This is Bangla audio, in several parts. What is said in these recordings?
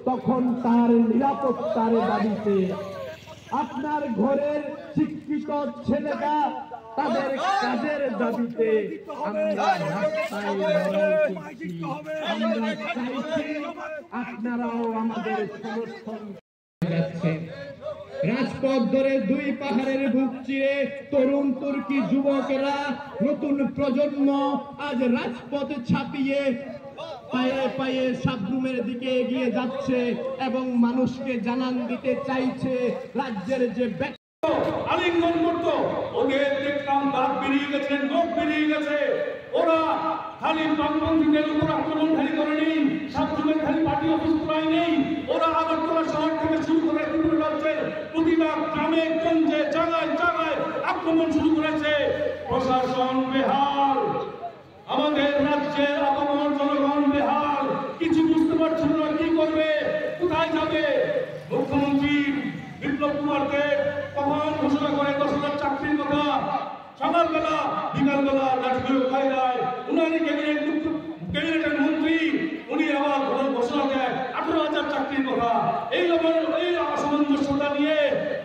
তখন তার নিরাপত্তার দাবিতে আপনার ঘরের শিক্ষিত ছেলেরা তাদের কাজের দাবিতে আমরা রাস্তায় লড়াই করছি। আমরা চাইছি আপনারাও আমাদের সমর্থন যাচ্ছেন। রাজপথ ধরে দুই পাহাড়ের বুক চিরে তরুণ তুর্কি যুবকেরা, নতুন প্রজন্ম আজ রাজপথ ছাপিয়ে পায়ে পায়ে সাবরুমের দিকে এগিয়ে যাচ্ছে এবং মানুষকে জানান দিতে চাইছে রাজ্যের যে আলিঙ্গন করতো ওদের দেখলাম দাঁত বেরিয়ে গেছে, নখ বেরিয়ে গেছে। ওরা খালি বামপন্থীদের উপর আক্রমণকারী করেনি, সাবরুমের খালি পার্টি অফিস পুরাই নেই, ওরা আগরতলা শহর থেকে শুরু করে ত্রিপুরা রাজ্যের প্রতিটা গ্রামে গঞ্জে জায়গায় জায়গায় আক্রমণ শুরু করেছে। প্রশাসন বেহাল, আমাদের রাজ্যের আপামর জনগণ বেহাল, কিছু বুঝতে পারছিল না কি করবে, কোথায় যাবে। মুখ্যমন্ত্রী বিপ্লব কুমার দেব তখন ঘোষণা করে 10,000 চাকরির কথা, সকালবেলা বিকালবেলা রাজকীয় কায়দায় উনারই ক্যাবিনেটের মন্ত্রী উনি আবার ঘোষণা দেয় 18,000 চাকরির কথা। এই অসামঞ্জস্যতা নিয়ে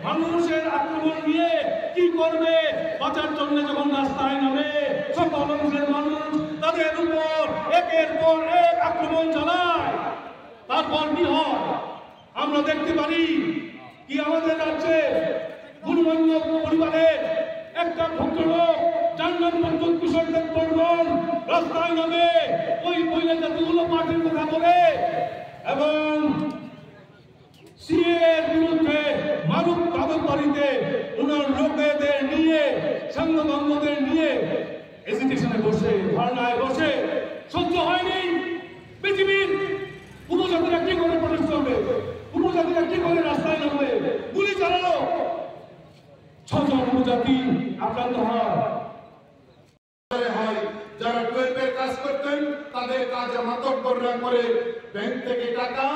মানুষের আক্রমণ নিয়ে কি করবে, বাঁচার জন্য যখন রাস্তায় নামে সকল অংশের মানুষ তাদের উপর একের পর এক আক্রমণ চালায়, তারপর কি হয় আমরা দেখতে পারি। কি আমাদের রাজ্যে গুরুমান্য পরিবারের একটা ভদ্রলোক যার নাম কিশোর দেব বর্মন রাস্তায় নামে ওই মহিলা জাতিগুলো পার্টির কথা বলে এবং সিএর বিরুদ্ধে মানব বাড়িতে ওনার লোকেদের নিয়ে সাংবাদিকদের নিয়ে এজিটেশনে বসে ধর্নায় বসে সহ্য হয়নি। পৃথিবীর উপজাতিরা কি করে প্রটেস্ট করবে, উপজাতিরা কি করে রাস্তায় নামবে, গুলি চালালো, 6 জন উপজাতি আক্রান্ত হয়। যারা 12 এর কাজ করতেন তাদের কাজে মাতব্বররা করে ব্যাংক থেকে টাকা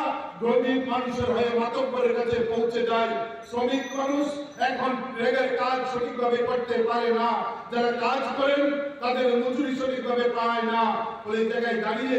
গরিব মানুষের হয়ে মাতব্বরের কাছে পৌঁছে যায়। শ্রমিক মানুষ এখন রেগের কাজ সঠিকভাবে করতে পারে না, যারা কাজ করেন তাদের মজুরি সঠিকভাবে পায় না, ওই জায়গায় দাঁড়িয়ে